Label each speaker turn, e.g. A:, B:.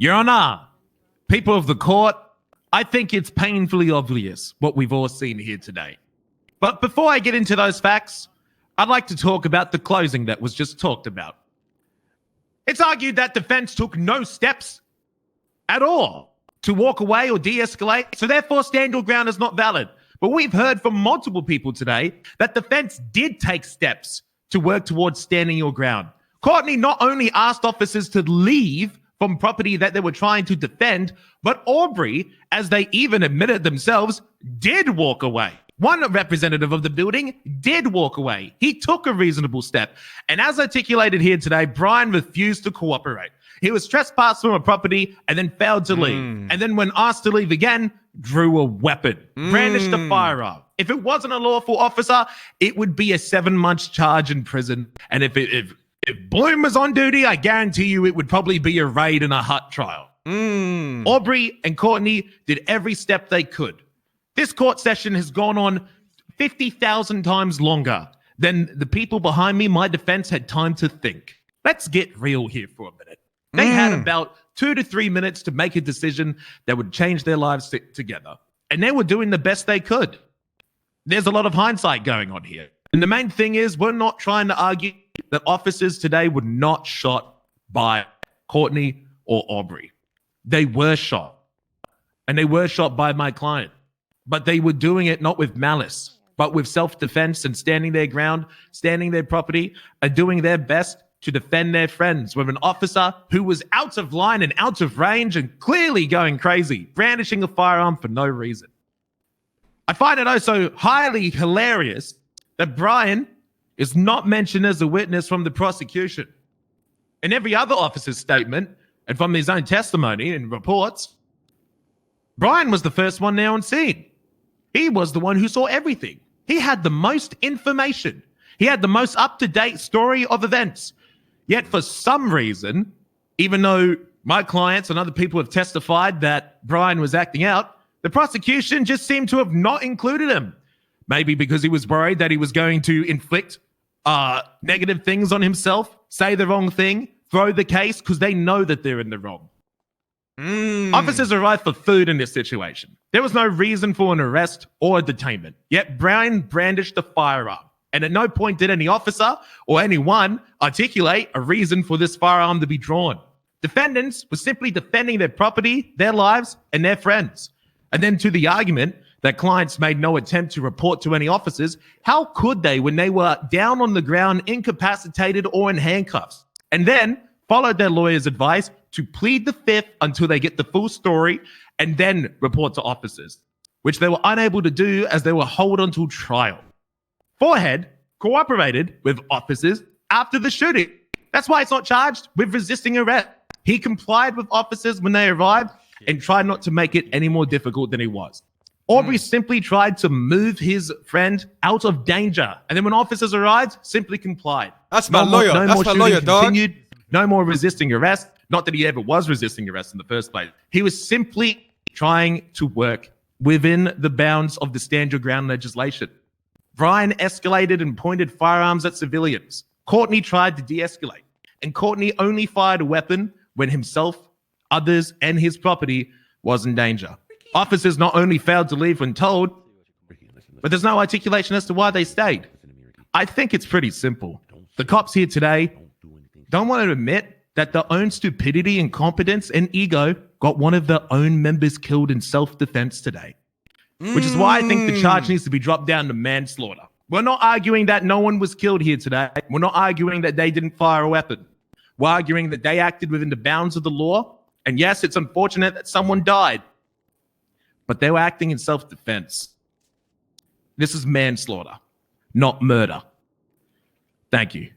A: Your Honor, people of the court, I think it's painfully obvious what we've all seen here today. But before I get into those facts, I'd like to talk about the closing that was just talked about. It's argued that defense took no steps at all to walk away or de-escalate, so therefore stand your ground is not valid. But we've heard from multiple people today that defense did take steps to work towards standing your ground. Courtney not only asked officers to leave from property that they were trying to defend, but Aubrey, as they even admitted themselves, did walk away. One representative of the building did walk away. He took a reasonable step. And as articulated here today, Brian refused to cooperate. He was trespassed from a property and then failed to leave. And then when asked to leave again, drew a weapon, brandished a firearm. If it wasn't a lawful officer, it would be a 7-month charge in prison. And if Bloom was on duty, I guarantee you it would probably be a raid and a hut trial. Aubrey and Courtney did every step they could. This court session has gone on 50,000 times longer than the people behind me, my defense, had time to think. Let's get real here for a minute. They had about 2 to 3 minutes to make a decision that would change their lives together. And they were doing the best they could. There's a lot of hindsight going on here. And the main thing is, we're not trying to argue that officers today were not shot by Courtney or Aubrey. They were shot. And they were shot by my client. But they were doing it not with malice, but with self-defense and standing their ground, standing their property, and doing their best to defend their friends with an officer who was out of line and out of range and clearly going crazy, brandishing a firearm for no reason. I find it also highly hilarious that Brian is not mentioned as a witness from the prosecution. In every other officer's statement and from his own testimony and reports, Brian was the first one there on scene. He was the one who saw everything. He had the most information. He had the most up-to-date story of events. Yet for some reason, even though my clients and other people have testified that Brian was acting out, the prosecution just seemed to have not included him. Maybe because he was worried that he was going to inflict negative things on himself, say the wrong thing, throw the case because they know that they're in the wrong. Officers arrived for food in this situation. There was no reason for an arrest or a detainment. Yet Brian brandished a firearm. And at no point did any officer or anyone articulate a reason for this firearm to be drawn. Defendants were simply defending their property, their lives, and their friends. And then to the argument that clients made no attempt to report to any officers, how could they when they were down on the ground, incapacitated or in handcuffs? And then followed their lawyer's advice to plead the fifth until they get the full story and then report to officers, which they were unable to do as they were held until trial. 4HEAD cooperated with officers after the shooting. That's why it's not charged with resisting arrest. He complied with officers when they arrived and tried not to make it any more difficult than he was. Aubrey simply tried to move his friend out of danger. And then when officers arrived, simply complied.
B: That's my lawyer. That's my lawyer, dog.
A: No more resisting arrest. Not that he ever was resisting arrest in the first place. He was simply trying to work within the bounds of the stand your ground legislation. Brian escalated and pointed firearms at civilians. Courtney tried to de-escalate. And Courtney only fired a weapon when himself, others, and his property was in danger. Officers not only failed to leave when told, but there's no articulation as to why they stayed. I think it's pretty simple. The cops here today don't want to admit that their own stupidity, incompetence, and ego got one of their own members killed in self-defense today. Which is why I think the charge needs to be dropped down to manslaughter. We're not arguing that no one was killed here today. We're not arguing that they didn't fire a weapon. We're arguing that they acted within the bounds of the law. And yes, it's unfortunate that someone died, but they were acting in self-defense. This is manslaughter, not murder. Thank you.